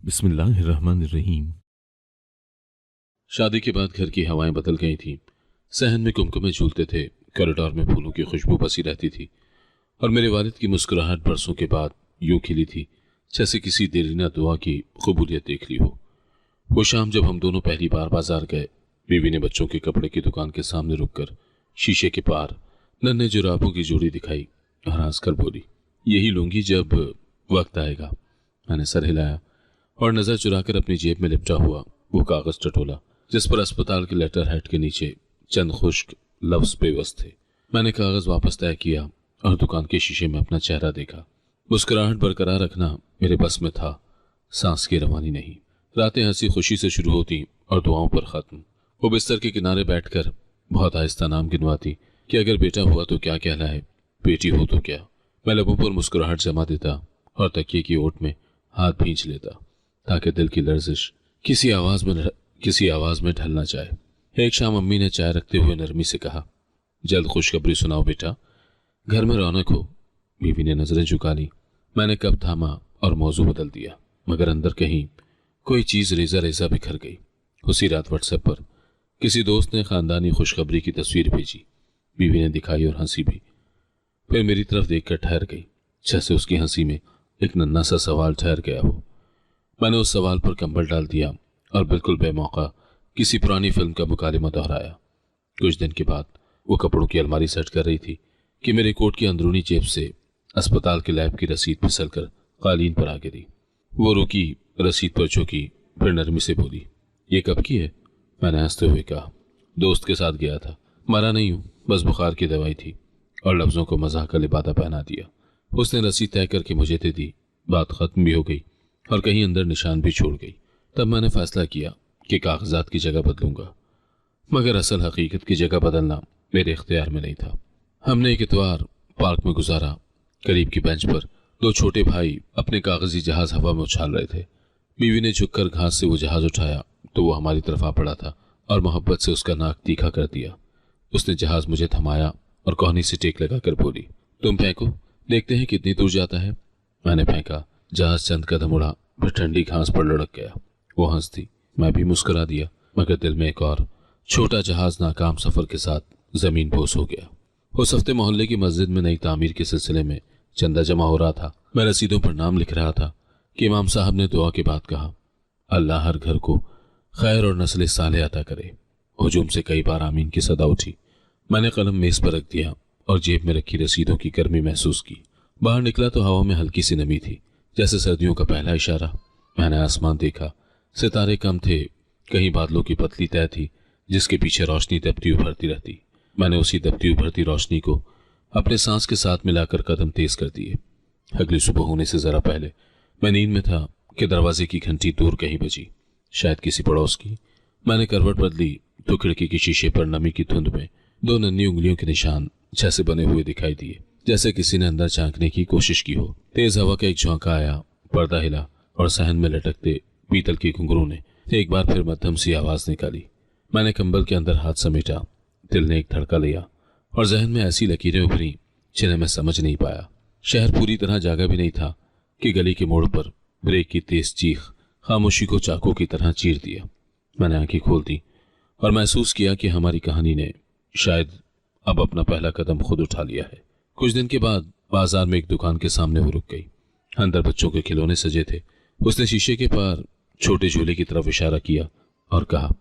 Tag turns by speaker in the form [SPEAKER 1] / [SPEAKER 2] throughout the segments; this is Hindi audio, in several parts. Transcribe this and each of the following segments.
[SPEAKER 1] बिस्मिल्लाहिर्रहमानिर्रहीम। शादी के बाद घर की हवाएं बदल गई थीं। सहन में कुमकुमे झूलते थे, कॉरिडोर में फूलों की खुशबू बसी रहती थी और मेरे वालिद की मुस्कुराहट बरसों के बाद यूं खिली थी जैसे किसी देरीना दुआ की कबूलियत देख ली हो। वो शाम जब हम दोनों पहली बार बाजार गए, बीवी ने बच्चों के कपड़े की दुकान के सामने रुककर शीशे के पार नन्हे जुराबों की जोड़ी दिखाई और हंसकर बोली, यही लूंगी जब वक्त आएगा। मैंने सर हिलाया और नजर चुराकर अपनी जेब में लिपटा हुआ वो कागज टटोला जिस पर अस्पताल के लेटर हेड के नीचे चंद खुश्क लफ्ज बेबस थे। मैंने कागज वापस तय किया और दुकान के शीशे में अपना चेहरा देखा। मुस्कुराहट बरकरार रखना मेरे बस में था, सांस की रवानी नहीं। रातें हंसी खुशी से शुरू होती और दुआओं पर खत्म। वो बिस्तर के किनारे बैठकर बहुत आहिस्ता नाम गिनवाती कि अगर बेटा हुआ तो क्या कहलाए, बेटी हो तो क्या। मैं लबों पर मुस्कुराहट जमा देता और तकिए की ओट में हाथ भींच लेता ताकि दिल की लर्जिश किसी आवाज में ढल ना जाए। एक शाम अम्मी ने चाय रखते हुए नरमी से कहा, जल्द खुशखबरी सुनाओ बेटा, घर में रौनक हो। बीवी ने नजरें झुका ली। मैंने कब थामा और मौजू बदल दिया, मगर अंदर कहीं कोई चीज रेजा रेजा बिखर गई। उसी रात व्हाट्सएप पर किसी दोस्त ने खानदानी खुशखबरी की तस्वीर भेजी। बीवी ने दिखाई और हंसी भी, फिर मेरी तरफ देखकर ठहर गई जैसे उसकी हंसी में एक नन्हा सा सवाल ठहर गया हो। मैंने उस सवाल पर कंबल डाल दिया और बिल्कुल बेमौका किसी पुरानी फिल्म का मुकालिमा दोहराया। कुछ दिन के बाद वो कपड़ों की अलमारी सेट कर रही थी कि मेरे कोट की अंदरूनी जेब से अस्पताल के लैब की रसीद फिसल कर कालीन पर आ गिरी। वो रुकी, रसीद पर झुकी, फिर नरमी से बोली, ये कब की है? मैंने हंसते हुए कहा, दोस्त के साथ गया था, मरा नहीं हूं, बस बुखार की दवाई थी, और लफ्जों को मजाक का लिबादा पहना दिया। उसने रसीद तय करके मुझे दे दी। बात खत्म भी हो गई और कहीं अंदर निशान भी छोड़ गई। तब मैंने फैसला किया कि कागजात की जगह बदलूंगा, मगर असल हकीकत की जगह बदलना मेरे इख्तियार में नहीं था। हमने एक इतवार पार्क में गुजारा। करीब की बेंच पर दो छोटे भाई अपने कागजी जहाज हवा में उछाल रहे थे। बीवी ने झुककर घास से वो जहाज उठाया तो वो हमारी तरफ आ पड़ा था और मोहब्बत से उसका नाक तीखा कर दिया। उसने जहाज मुझे थमाया और कोहनी से टेक लगाकर बोली, तुम फेंको, देखते हैं कितनी दूर जाता है। मैंने फेंका। जहाज चंद कदम उड़ा, फिर ठंडी घास पर लुढ़क गया। वो हंसती, मैं भी मुस्कुरा दिया, मगर दिल में एक और छोटा जहाज नाकाम सफर के साथ जमीन बोस हो गया। उस हफ्ते मोहल्ले की मस्जिद में नई तामीर के सिलसिले में चंदा जमा हो रहा था। मैं रसीदों पर नाम लिख रहा था कि इमाम साहब ने दुआ के बाद कहा, अल्लाह हर घर को खैर और नस्ल साले अता करे। हुजूम से कई बार आमीन की सदा उठी। मैंने कलम मेज पर रख दिया और जेब में रखी रसीदों की गर्मी महसूस की। बाहर निकला तो हवा में हल्की सी नमी थी, जैसे सर्दियों का पहला इशारा। मैंने आसमान देखा, सितारे कम थे, कहीं बादलों की पतली तय थी जिसके पीछे रोशनी दबती उभरती रहती। मैंने उसी दबती उभरती रोशनी को अपने सांस के साथ मिलाकर कदम तेज कर दिए। अगली सुबह होने से जरा पहले मैं नींद में था कि दरवाजे की घंटी दूर कहीं बजी, शायद किसी पड़ोस की। मैंने करवट बदली तो खिड़की के शीशे पर नमी की धुंध में दो नन्ही उंगलियों के निशान जैसे बने हुए दिखाई दिए, जैसे किसी ने अंदर झांकने की कोशिश की हो। तेज हवा का एक झोंका आया, पर्दा हिला और सहन में लटकते पीतल की घुंघरू ने एक बार फिर मध्यम सी आवाज निकाली। मैंने कंबल के अंदर हाथ समेटा। दिल ने एक धड़का लिया और जहन में ऐसी लकीरें उभरी जिन्हें मैं समझ नहीं पाया। शहर पूरी तरह जागा भी नहीं था कि गली के मोड़ पर ब्रेक की तेज चीख खामोशी को चाकू की तरह चीर दिया। मैंने आंखें खोल दी और महसूस किया कि हमारी कहानी ने शायद अब अपना पहला कदम खुद उठा लिया है। कुछ दिन के बाद बाजार में एक दुकान के सामने वो रुक गई। अंदर बच्चों के खिलौने सजे थे। उसने शीशे के पार छोटे झूले की तरफ इशारा किया और कहा,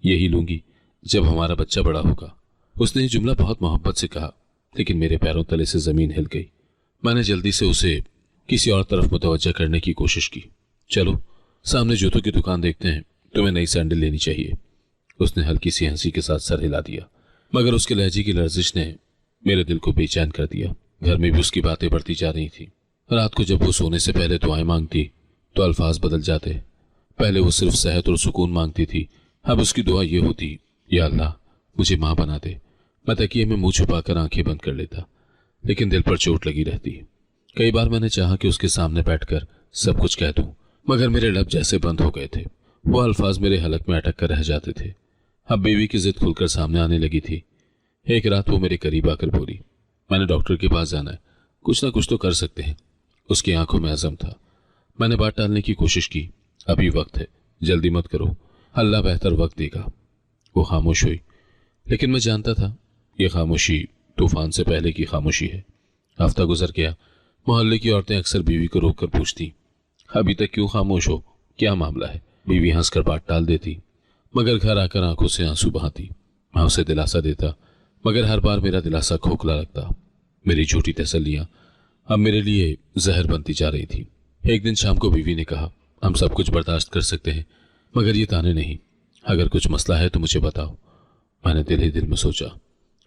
[SPEAKER 1] यही लूंगी जब हमारा बच्चा बड़ा होगा। उसने ये जुमला बहुत मोहब्बत से कहा, लेकिन मेरे पैरों तले से जमीन हिल गई। मैंने जल्दी से उसे किसी और तरफ मुतवज्जा करने की कोशिश की। चलो सामने जूतों की दुकान देखते हैं, तुम्हें नई सैंडल लेनी चाहिए। उसने हल्की सी हंसी के साथ सर हिला दिया, मगर उसके लहजे की लर्जिश ने मेरे दिल को बेचैन कर दिया। घर में भी उसकी बातें बढ़ती जा रही थी। रात को जब वो सोने से पहले दुआएं मांगती तो अल्फाज बदल जाते। पहले वो सिर्फ सेहत और सुकून मांगती थी, अब उसकी दुआ ये होती, या अल्लाह मुझे मां बना दे। मैं तकिए में मुंह छुपाकर आंखें बंद कर लेता, लेकिन दिल पर चोट लगी रहती। कई बार मैंने चाहा कि उसके सामने बैठकर सब कुछ कह दूं, मगर मेरे लब जैसे बंद हो गए थे। वो अल्फाज मेरे हलक में अटक कर रह जाते थे। अब बीवी की जिद खुलकर सामने आने लगी थी। एक रात वो मेरे करीब आकर बोली, मैंने डॉक्टर के पास जाना है, कुछ ना कुछ तो कर सकते हैं। उसकी आंखों में अज़म था। मैंने बात टालने की कोशिश की, अभी वक्त है, जल्दी मत करो, अल्लाह बेहतर वक्त देगा। वो खामोश हुई, लेकिन मैं जानता था ये खामोशी तूफान से पहले की खामोशी है। हफ्ता गुजर गया। मोहल्ले की औरतें अक्सर बीवी को रोक कर पूछती, अभी तक क्यों खामोश हो, क्या मामला है? बीवी हंसकर बात टाल देती, मगर घर आकर आंखों से आंसू बहाती। मैं उसे दिलासा देता, मगर हर बार मेरा दिलासा खोखला लगता। मेरी झूठी तसल्लियां अब मेरे लिए जहर बनती जा रही थी। एक दिन शाम को बीवी ने कहा, हम सब कुछ बर्दाश्त कर सकते हैं, मगर ये ताने नहीं। अगर कुछ मसला है तो मुझे बताओ। मैंने दिल ही दिल में सोचा,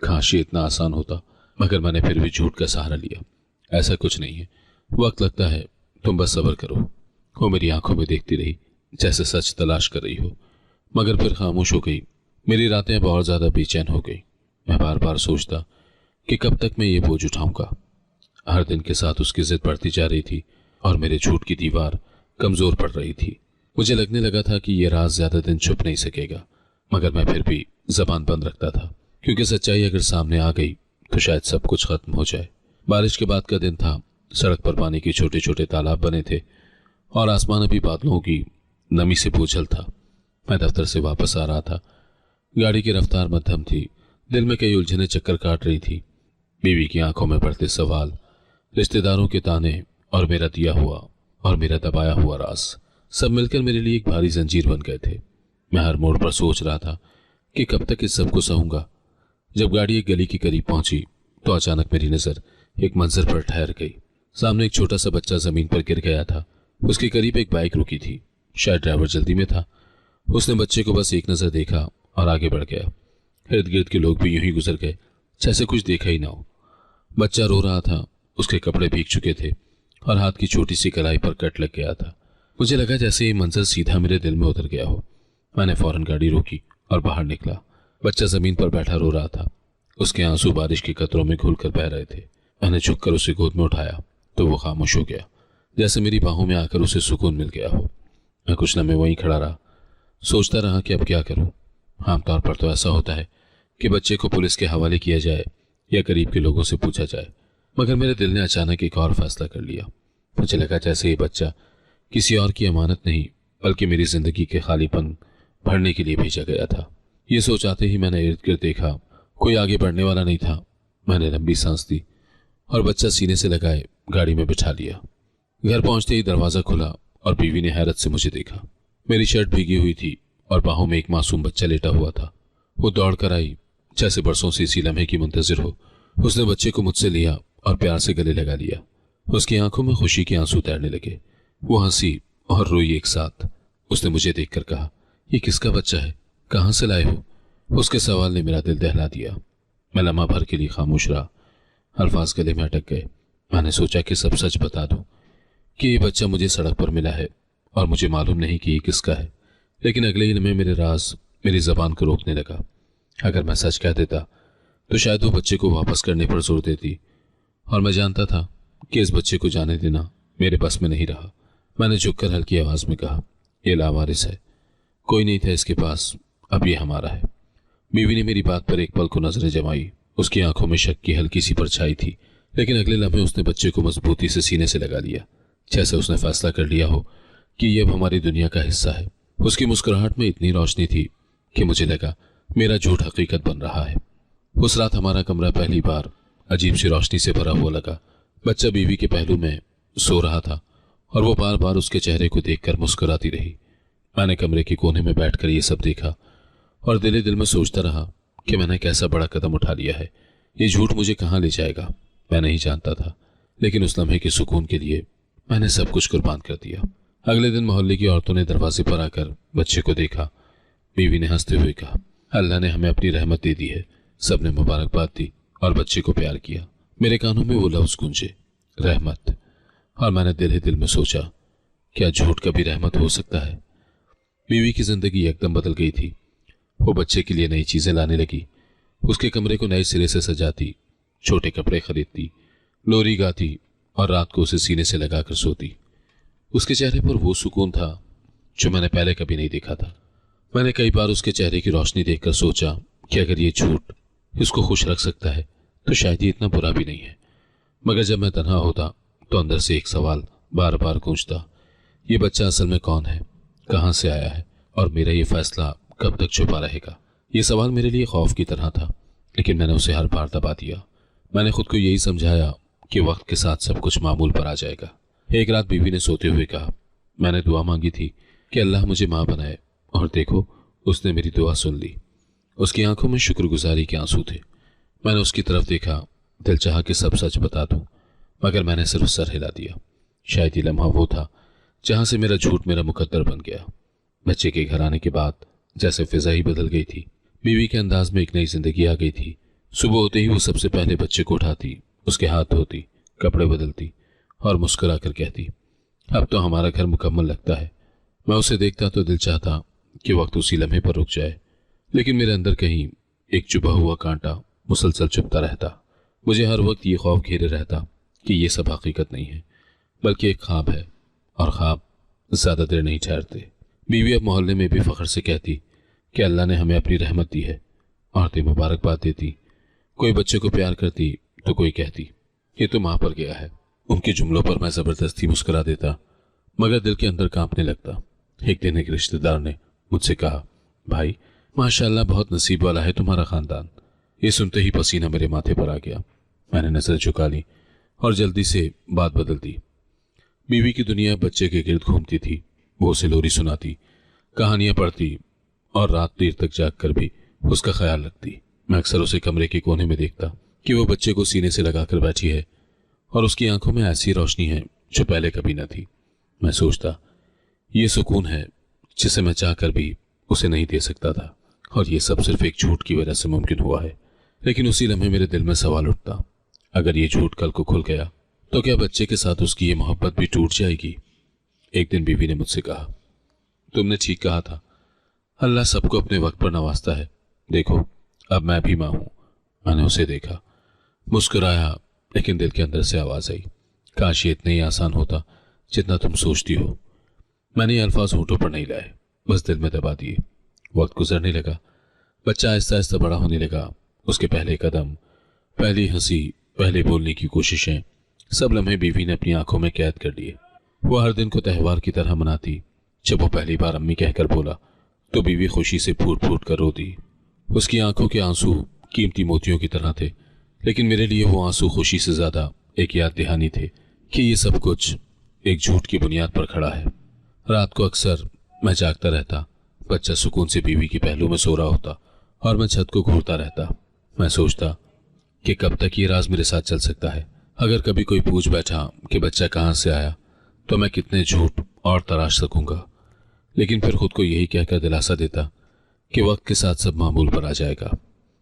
[SPEAKER 1] काश ये इतना आसान होता, मगर मैंने फिर भी झूठ का सहारा लिया। ऐसा कुछ नहीं है, वक्त लगता है, तुम बस सब्र करो। वो मेरी आंखों में देखती रही, जैसे सच तलाश कर रही हो, मगर फिर खामोश हो गई। मेरी रातें अब और ज्यादा बेचैन हो गई। मैं बार बार सोचता कि कब तक मैं ये बोझ उठाऊंगा। हर दिन के साथ उसकी जिद बढ़ती जा रही थी और मेरे झूठ की दीवार कमजोर पड़ रही थी। मुझे लगने लगा था कि यह राज ज्यादा दिन छुप नहीं सकेगा, मगर मैं फिर भी जबान बंद रखता था, क्योंकि सच्चाई अगर सामने आ गई तो शायद सब कुछ खत्म हो जाए। बारिश के बाद का दिन था। सड़क पर पानी के छोटे छोटे तालाब बने थे और आसमान अभी बादलों की नमी से बोझल था। मैं दफ्तर से वापस आ रहा था। गाड़ी की रफ्तार मध्यम थी। दिल में कई उलझने चक्कर काट रही थी। बीवी की आंखों में पड़ते सवाल, रिश्तेदारों के ताने और मेरा दिया हुआ और मेरा दबाया हुआ राज, सब मिलकर मेरे लिए एक भारी जंजीर बन गए थे। मैं हर मोड़ पर सोच रहा था कि कब तक इस सब को सहूंगा। जब गाड़ी एक गली के करीब पहुंची तो अचानक मेरी नजर एक मंजर पर ठहर गई। सामने एक छोटा सा बच्चा जमीन पर गिर गया था। उसके करीब एक बाइक रुकी थी। शायद ड्राइवर जल्दी में था। उसने बच्चे को बस एक नजर देखा और आगे बढ़ गया। इर्द गिर्द के लोग भी यूं ही गुजर गए, जैसे कुछ देखा ही ना हो। बच्चा रो रहा था। उसके कपड़े भीग चुके थे और हाथ की छोटी सी कलाई पर कट लग गया था। मुझे लगा जैसे ये मंजर सीधा मेरे दिल में उतर गया हो। मैंने फौरन गाड़ी रोकी और बाहर निकला। बच्चा जमीन पर बैठा रो रहा था। उसके आंसू बारिश के कतरों में घुलकर बह रहे थे। मैंने झुककर उसे गोद में उठाया तो वो खामोश हो गया, जैसे मेरी बाहों में आकर उसे सुकून मिल गया हो। मैं कुछ लम्हे वहीं खड़ा रहा, सोचता रहा कि अब क्या करूं। आमतौर पर तो ऐसा होता है कि बच्चे को पुलिस के हवाले किया जाए या करीब के लोगों से पूछा जाए, मगर मेरे दिल ने अचानक एक और फैसला कर लिया। मुझे लगा जैसे ये बच्चा किसी और की अमानत नहीं, बल्कि मेरी जिंदगी के खालीपन भरने के लिए भेजा गया था। ये सोच आते ही मैंने इर्द गिर्द देखा, कोई आगे बढ़ने वाला नहीं था। मैंने लंबी सांस दी और बच्चा सीने से लगाए गाड़ी में बिठा लिया। घर पहुंचते ही दरवाजा खुला और बीवी ने हैरत से मुझे देखा। मेरी शर्ट भीगी हुई थी और बाहों में एक मासूम बच्चा लेटा हुआ था। वो दौड़ कर आई, जैसे बरसों से इसी लम्हे की मुंतजिर हो। उसने बच्चे को मुझसे लिया और प्यार से गले लगा लिया। उसकी आंखों में खुशी के आंसू तैरने लगे। वो हंसी और रोई एक साथ। उसने मुझे देखकर कहा, ये किसका बच्चा है, कहां से लाए हो? उसके सवाल ने मेरा दिल दहला दिया। मैं लम्हा भर के लिए खामोश रहा। अल्फाज गले में अटक गए। मैंने सोचा कि सब सच बता दूं कि ये बच्चा मुझे सड़क पर मिला है और मुझे मालूम नहीं कि ये किसका है, लेकिन अगले ही लम्हे मेरे राज मेरी जबान को रोकने लगा। अगर मैं सच कह देता तो शायद वो बच्चे को वापस करने पर जोर देती, और मैं जानता था कि इस बच्चे को जाने देना मेरे बस में नहीं रहा। मैंने झुककर हल्की आवाज में कहा, यह लावारिस है, कोई नहीं था इसके पास, अब ये हमारा है। बीवी ने मेरी बात पर एक पल को नजरें जमाई। उसकी आंखों में शक की हल्की सी परछाई थी, लेकिन अगले लम्हे उसने बच्चे को मजबूती से सीने से लगा लिया, जैसे उसने फैसला कर लिया हो कि ये अब हमारी दुनिया का हिस्सा है। उसकी मुस्कुराहट में इतनी रोशनी थी कि मुझे लगा मेरा झूठ हकीकत बन रहा है। उस रात हमारा कमरा पहली बार अजीब सी रोशनी से भरा हुआ लगा। बच्चा बीवी के पहलू में सो रहा था और वो बार बार उसके चेहरे को देखकर मुस्कुराती रही। मैंने कमरे के कोने में बैठकर ये सब देखा और दिल ही दिल में सोचता रहा कि मैंने कैसा बड़ा कदम उठा लिया है। ये झूठ मुझे कहाँ ले जाएगा मैं नहीं जानता था, लेकिन उस लम्हे के सुकून के लिए मैंने सब कुछ कुर्बान कर दिया। अगले दिन मोहल्ले की औरतों ने दरवाजे पर आकर बच्चे को देखा। बीवी ने हंसते हुए कहा, अल्लाह ने हमें अपनी रहमत दे दी है। सबने मुबारकबाद दी और बच्चे को प्यार किया। मेरे कानों में वो लफ्ज गूंजे, रहमत, और मैंने दिल ही दिल में सोचा, क्या झूठ कभी रहमत हो सकता है? बीवी की जिंदगी एकदम बदल गई थी। वो बच्चे के लिए नई चीजें लाने लगी, उसके कमरे को नए सिरे से सजाती, छोटे कपड़े खरीदती, लोरी गाती और रात को उसे सीने से लगाकर सोती। उसके चेहरे पर वो सुकून था जो मैंने पहले कभी नहीं देखा था। मैंने कई बार उसके चेहरे की रोशनी देखकर सोचा कि अगर ये झूठ इसको खुश रख सकता है तो शायद ये इतना बुरा भी नहीं है। मगर जब मैं तन्हा होता तो अंदर से एक सवाल बार बार गूंजता, ये बच्चा असल में कौन है कहाँ से आया है और मेरा ये फैसला कब तक छुपा रहेगा? ये सवाल मेरे लिए खौफ की तरह था, लेकिन मैंने उसे हर बार दबा दिया। मैंने खुद को यही समझाया कि वक्त के साथ सब कुछ मामूल पर आ जाएगा। एक रात बीवी ने सोते हुए कहा, मैंने दुआ मांगी थी कि अल्लाह मुझे माँ बनाए, और देखो उसने मेरी दुआ सुन ली। उसकी आंखों में शुक्रगुजारी के आंसू थे। मैंने उसकी तरफ देखा, दिल चाहा कि सब सच बता दूं, मगर मैंने सिर्फ सर हिला दिया। शायद ये लम्हा वो था जहां से मेरा झूठ मेरा मुकद्दर बन गया। बच्चे के घर आने के बाद जैसे फिजा ही बदल गई थी। बीवी के अंदाज में एक नई जिंदगी आ गई थी। सुबह होते ही वो सबसे पहले बच्चे को उठाती, उसके हाथ धोती, कपड़े बदलती और मुस्कुरा कर कहती, अब तो हमारा घर मुकम्मल लगता है। मैं उसे देखता तो दिल चाहता कि वक्त उसी लम्हे पर रुक जाए, लेकिन मेरे अंदर कहीं एक चुभा हुआ कांटा मुसलसल चुभता रहता। मुझे हर वक्त ये खौफ घेरे रहता कि ये सब हकीकत नहीं है, बल्कि एक ख्वाब है, और ख्वाब ज्यादा देर नहीं ठहरते। बीवी अब मोहल्ले में भी फख्र से कहती कि अल्लाह ने हमें अपनी रहमत दी है। औरतें मुबारकबाद देती, कोई बच्चे को प्यार करती तो कोई कहती ये तो माँ पर गया है। उनके जुमलों पर मैं जबरदस्ती मुस्कुरा देता, मगर दिल के अंदर कांपने लगता। एक दिन एक रिश्तेदार ने मुझसे कहा, भाई माशाल्लाह बहुत नसीब वाला है तुम्हारा खानदान। ये सुनते ही पसीना मेरे माथे पर आ गया। मैंने नजर झुका ली और जल्दी से बात बदल दी। बीवी की दुनिया बच्चे के गिर्द घूमती थी। वो उसे लोरी सुनाती, कहानियां पढ़ती और रात देर तक जाग कर भी उसका ख्याल रखती। मैं अक्सर उसे कमरे के कोने में देखता कि वो बच्चे को सीने से लगाकर बैठी है और उसकी आंखों में ऐसी रोशनी है जो पहले कभी न थी। मैं सोचता, ये सुकून है जिसे मैं चाहकर भी उसे नहीं दे सकता था, और ये सब सिर्फ एक झूठ की वजह से मुमकिन हुआ है। लेकिन उसी लम्हे मेरे दिल में सवाल उठता, अगर ये झूठ कल को खुल गया तो क्या बच्चे के साथ उसकी ये मोहब्बत भी टूट जाएगी? एक दिन बीवी ने मुझसे कहा, तुमने ठीक कहा था, अल्लाह सबको अपने वक्त पर नवाजता है। देखो अब मैं भी मां हूं। मैंने उसे देखा, मुस्कुराया, लेकिन दिल के अंदर से आवाज आई, काश ये इतना ही आसान होता जितना तुम सोचती हो। मैंने ये अल्फाज होठों पर नहीं लाए, बस दिल में दबा दिए। वक्त गुजरने लगा, बच्चा आहिस्ता आहिस्ता बड़ा होने लगा। उसके पहले कदम, पहली हंसी, पहले बोलने की कोशिशें, सब लम्हे बीवी ने अपनी आंखों में कैद कर लिए। वो हर दिन को त्यौहार की तरह मनाती। जब वो पहली बार अम्मी कहकर बोला तो बीवी खुशी से फूट फूट कर रोती। उसकी आंखों के आंसू कीमती मोतियों की तरह थे, लेकिन मेरे लिए वो आंसू खुशी से ज्यादा एक याद दहानी थे कि ये सब कुछ एक झूठ की बुनियाद पर खड़ा है। रात को अक्सर मैं जागता रहता, बच्चा सुकून से बीवी के पहलू में सो रहा होता और मैं छत को घूरता रहता। मैं सोचता कि कब तक ये राज मेरे साथ चल सकता है। अगर कभी कोई पूछ बैठा कि बच्चा कहाँ से आया तो मैं कितने झूठ और तराश सकूंगा, लेकिन फिर खुद को यही कहकर दिलासा देता कि वक्त के साथ सब मामूल पर आ जाएगा।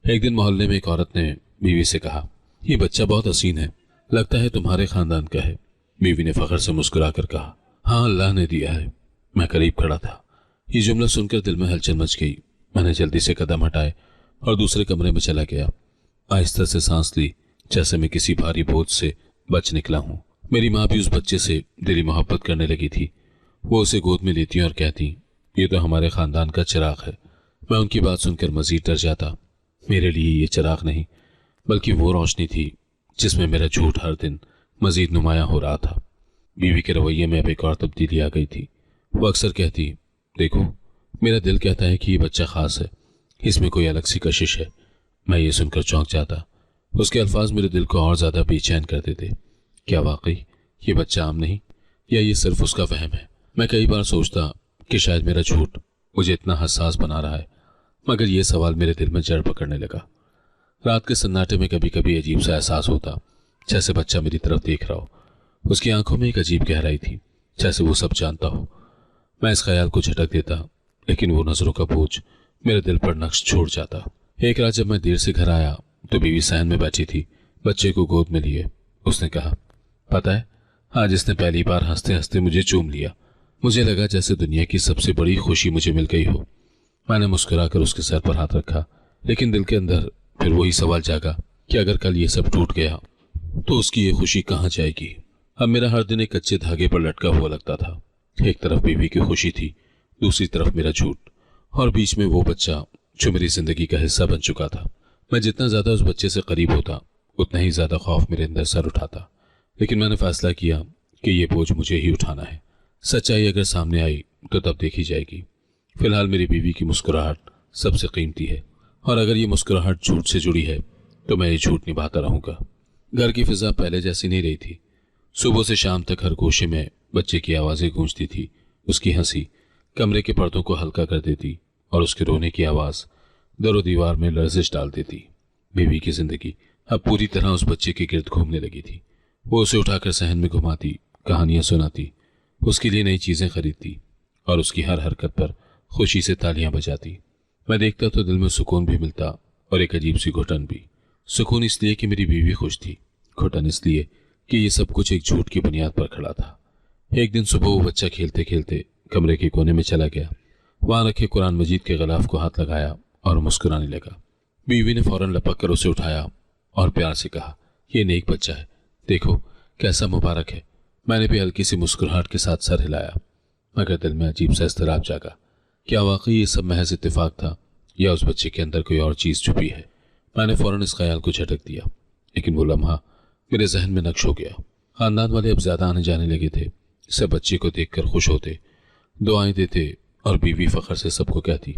[SPEAKER 1] एक दिन मोहल्ले में एक औरत ने बीवी से कहा, ये बच्चा बहुत हसीन है, लगता है तुम्हारे खानदान का है। बीवी ने फख्र से मुस्कुरा कर कहा, हाँ अल्लाह ने दिया है। मैं करीब खड़ा था। ये जुमला सुनकर दिल में हलचल मच गई। मैंने जल्दी से कदम हटाए और दूसरे कमरे में चला गया। आहिस्ता से सांस ली, जैसे मैं किसी भारी बोझ से बच निकला हूं। मेरी माँ भी उस बच्चे से दिली मोहब्बत करने लगी थी। वो उसे गोद में लेती और कहती, ये तो हमारे खानदान का चिराग है। मैं उनकी बात सुनकर मजीद डर जाता। मेरे लिए ये चिराग नहीं, बल्कि वो रोशनी थी जिसमें मेरा झूठ हर दिन मजीद नुमाया हो रहा था। बीवी के रवैये में अब एक और तब्दीली आ गई थी। वो अक्सर कहती, देखो मेरा दिल कहता है कि ये बच्चा खास है, इसमें कोई अलग सी कशिश है। मैं ये सुनकर चौंक जाता। उसके अल्फाज मेरे दिल को और ज्यादा बेचैन कर देते। क्या वाकई ये बच्चा आम नहीं, या ये सिर्फ उसका वहम है? मैं कई बार सोचता कि शायद मेरा झूठ मुझे इतना हसास बना रहा है, मगर यह सवाल मेरे दिल में जड़ पकड़ने लगा। रात के सन्नाटे में कभी कभी अजीब सा एहसास होता, जैसे बच्चा मेरी तरफ देख रहा हो। उसकी आंखों में एक अजीब गहराई थी, जैसे वो सब जानता हो। मैं इस ख्याल को झटक देता, लेकिन वो नजरों का बोझ मेरे दिल पर नक्श छोड़ जाता। एक रात जब मैं देर से घर आया तो बीवी सहन में बैठी थी, बच्चे को गोद में लिए। उसने कहा, पता है आज इसने पहली बार हंसते हंसते मुझे चूम लिया। मुझे लगा जैसे दुनिया की सबसे बड़ी खुशी मुझे मिल गई हो। मैंने मुस्कुराकर उसके सर पर हाथ रखा, लेकिन दिल के अंदर फिर वही सवाल जागा कि अगर कल ये सब टूट गया तो उसकी ये खुशी कहाँ जाएगी। अब मेरा हर दिन एक कच्चे धागे पर लटका हुआ लगता था। एक तरफ बीवी की खुशी थी, दूसरी तरफ मेरा झूठ, और बीच में वो बच्चा जो मेरी जिंदगी का हिस्सा बन चुका था। मैं जितना ज्यादा उस बच्चे से करीब होता उतना ही ज्यादा खौफ मेरे अंदर सर उठाता। लेकिन मैंने फैसला किया कि ये बोझ मुझे ही उठाना है। सच्चाई अगर सामने आई तो तब देखी जाएगी। फिलहाल मेरी बीवी की मुस्कुराहट सबसे कीमती है, और अगर ये मुस्कुराहट झूठ से जुड़ी है तो मैं ये झूठ निभाता रहूंगा। घर की फिजा पहले जैसी नहीं रही थी। सुबह से शाम तक हर गोशे में बच्चे की आवाजें गूंजती थी। उसकी हंसी कमरे के पर्दों को हल्का कर देती और उसके रोने की आवाज दरो दीवार में लर्जिश डाल देती। बीवी की जिंदगी अब पूरी तरह उस बच्चे के गिर्द घूमने लगी थी। वो उसे उठाकर सहन में घुमाती, कहानियां सुनाती, उसके लिए नई चीजें खरीदती और उसकी हर हरकत पर खुशी से तालियां बजाती। मैं देखता तो दिल में सुकून भी मिलता और एक अजीब सी घुटन भी। सुकून इसलिए कि मेरी बीवी खुश थी, घुटन इसलिए कि ये सब कुछ एक झूठ की बुनियाद पर खड़ा था। एक दिन सुबह वो बच्चा खेलते खेलते कमरे के कोने में चला गया। वहां रखे कुरान मजीद के गलाफ को हाथ लगाया और मुस्कुराने लगा। बीवी ने फौरन लपक कर उसे उठाया और प्यार से कहा, ये नेक बच्चा है, देखो कैसा मुबारक है। मैंने भी हल्की सी मुस्कुराहट के साथ सर हिलाया, मगर दिल में अजीब सा इज़्तिराब जागा। क्या वाकई ये सब महज इत्तेफाक था या उस बच्चे के अंदर कोई और चीज छुपी है? मैंने फौरन इस ख्याल को झटक दिया, लेकिन वो लम्हा मेरे जहन में नक्श हो गया। खानदान वाले अब ज्यादा आने जाने लगे थे। सब बच्चे को देखकर खुश होते, दुआएं देते और बीवी फख्र से सबको कहती,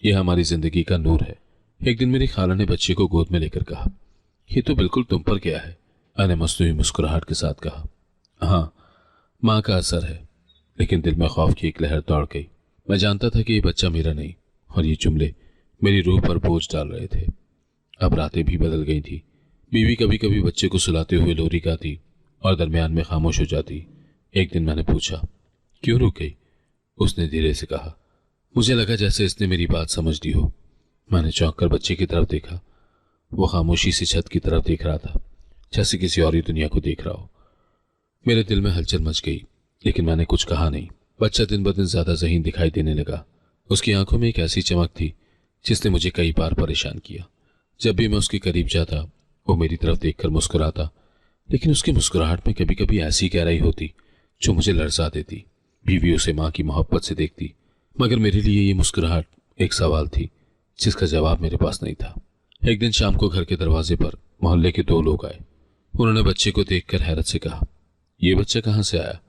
[SPEAKER 1] ये हमारी जिंदगी का नूर है। एक दिन मेरी खाला ने बच्चे को गोद में लेकर कहा, ये तो बिल्कुल तुम पर गया है। मैंने मस्तूरी मुस्कुराहट के साथ कहा, हाँ, माँ का असर है। लेकिन दिल में खौफ की एक लहर दौड़ गई। मैं जानता था कि ये बच्चा मेरा नहीं, और ये जुमले मेरी रूह पर बोझ डाल रहे थे। अब रातें भी बदल गई थी। बीवी कभी कभी बच्चे को सुलाते हुए लोरी गाती और दरमियान में खामोश हो जाती। एक दिन मैंने पूछा, क्यों रुक गई? उसने धीरे से कहा, मुझे लगा जैसे इसने मेरी बात समझ ली हो। मैंने चौंक कर बच्चे की तरफ देखा। वो खामोशी से छत की तरफ देख रहा था, जैसे किसी और ही दुनिया को देख रहा हो। मेरे दिल में हलचल मच गई, लेकिन मैंने कुछ कहा नहीं। बच्चा दिन ब दिन ज्यादा ज़हीन दिखाई देने लगा। उसकी आंखों में एक ऐसी चमक थी जिसने मुझे कई बार परेशान किया। जब भी मैं उसके करीब जाता, वो मेरी तरफ देखकर मुस्कुराता, लेकिन उसकी मुस्कुराहट में कभी कभी ऐसी गहराई होती जो मुझे लरसा देती। बीवी उसे माँ की मोहब्बत से देखती, मगर मेरे लिए ये मुस्कुराहट एक सवाल थी जिसका जवाब मेरे पास नहीं था। एक दिन शाम को घर के दरवाजे पर मोहल्ले के 2 लोग आए। उन्होंने बच्चे को देखकर हैरत से कहा, ये बच्चा कहाँ से आया?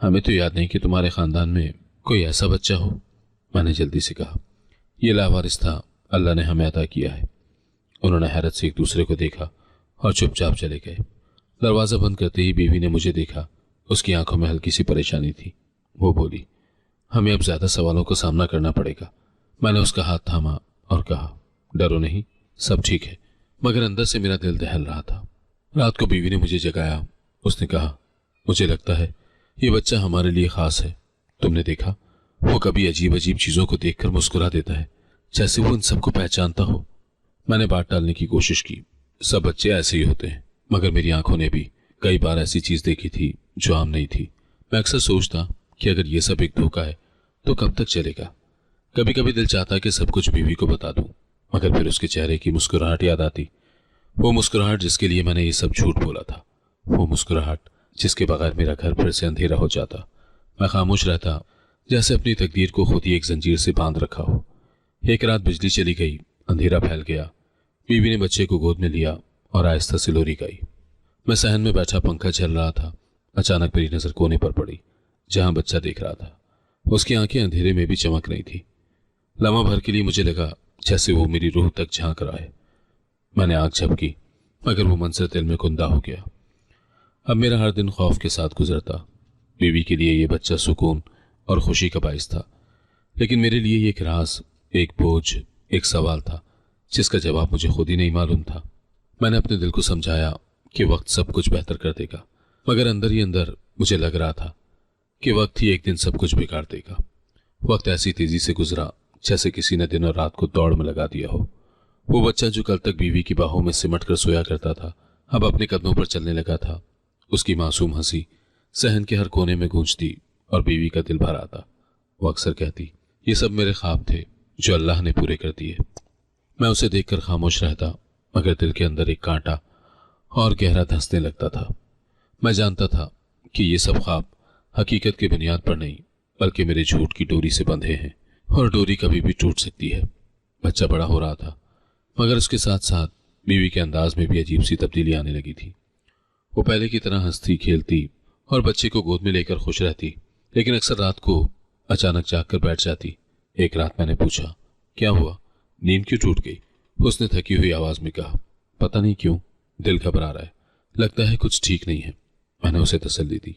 [SPEAKER 1] हमें तो याद नहीं कि तुम्हारे खानदान में कोई ऐसा बच्चा हो। मैंने जल्दी से कहा, यह लावारिस था, अल्लाह ने हमें अता किया है। उन्होंने हैरत से एक दूसरे को देखा और चुपचाप चले गए। दरवाजा बंद करते ही बीवी ने मुझे देखा। उसकी आंखों में हल्की सी परेशानी थी। वो बोली, हमें अब ज्यादा सवालों का सामना करना पड़ेगा। मैंने उसका हाथ थामा और कहा, डरो नहीं, सब ठीक है। मगर अंदर से मेरा दिल दहल रहा था। रात को बीवी ने मुझे जगाया। उसने कहा, मुझे लगता है ये बच्चा हमारे लिए खास है। तुमने देखा, वो कभी अजीब अजीब चीजों को देखकर मुस्कुरा देता है, जैसे वो इन सबको पहचानता हो। मैंने बात टालने की कोशिश की, सब बच्चे ऐसे ही होते हैं। मगर मेरी आंखों ने भी कई बार ऐसी चीज देखी थी जो आम नहीं थी। मैं अक्सर सोचता कि अगर ये सब एक धोखा है तो कब तक चलेगा। कभी कभी दिल चाहता कि सब कुछ बीवी को बता दूं, मगर फिर उसके चेहरे की मुस्कुराहट याद आती। वो मुस्कुराहट जिसके लिए मैंने ये सब झूठ बोला था, वो मुस्कुराहट जिसके बगैर मेरा घर फिर से अंधेरा हो जाता। मैं खामोश रहता, जैसे अपनी तकदीर को खुद ही एक जंजीर से बांध रखा हो। एक रात बिजली चली गई, अंधेरा फैल गया। बीवी ने बच्चे को गोद में लिया और आहिस्ता से लोरी गाई। मैं सहन में बैठा पंखा चल रहा था। अचानक मेरी नजर कोने पर पड़ी, जहां बच्चा देख रहा था। उसकी आंखें अंधेरे में भी चमक रही थी। लम्हा भर के लिए मुझे लगा जैसे वो मेरी रूह तक झांक रहा है। मैंने आंख झपकी, मगर वो मंजर दिल में कुंदा हो गया। अब मेरा हर दिन खौफ के साथ गुजरता। बीवी के लिए ये बच्चा सुकून और खुशी का बाइस था, लेकिन मेरे लिए ये एक राज, एक बोझ, एक सवाल था जिसका जवाब मुझे खुद ही नहीं मालूम था। मैंने अपने दिल को समझाया कि वक्त सब कुछ बेहतर कर देगा, मगर अंदर ही अंदर मुझे लग रहा था कि वक्त ही एक दिन सब कुछ बिगाड़ देगा। वक्त ऐसी तेजी से गुजरा जैसे किसी ने दिन और रात को दौड़ में लगा दिया हो। वो बच्चा जो कल तक बीवी की बाहों में सिमट कर सोया करता था, अब अपने कदमों पर चलने लगा था। उसकी मासूम हंसी सहन के हर कोने में गूंजती और बीवी का दिल भर आता। वो अक्सर कहती, ये सब मेरे ख्वाब थे जो अल्लाह ने पूरे कर दिए। मैं उसे देखकर खामोश रहता, मगर दिल के अंदर एक कांटा और गहरा धंसने लगता था। मैं जानता था कि ये सब ख्वाब हकीकत की बुनियाद पर नहीं, बल्कि मेरे झूठ की डोरी से बंधे हैं, और डोरी कभी भी टूट सकती है। बच्चा बड़ा हो रहा था, मगर उसके साथ साथ बीवी के अंदाज में भी अजीब सी तब्दीली आने लगी थी। वो पहले की तरह हंसती खेलती और बच्चे को गोद में लेकर खुश रहती, लेकिन अक्सर रात को अचानक जाग कर बैठ जाती। एक रात मैंने पूछा, क्या हुआ, नींद क्यों टूट गई? उसने थकी हुई आवाज में कहा, पता नहीं क्यों दिल घबरा रहा है, लगता है कुछ ठीक नहीं है। मैंने उसे तसल्ली दी,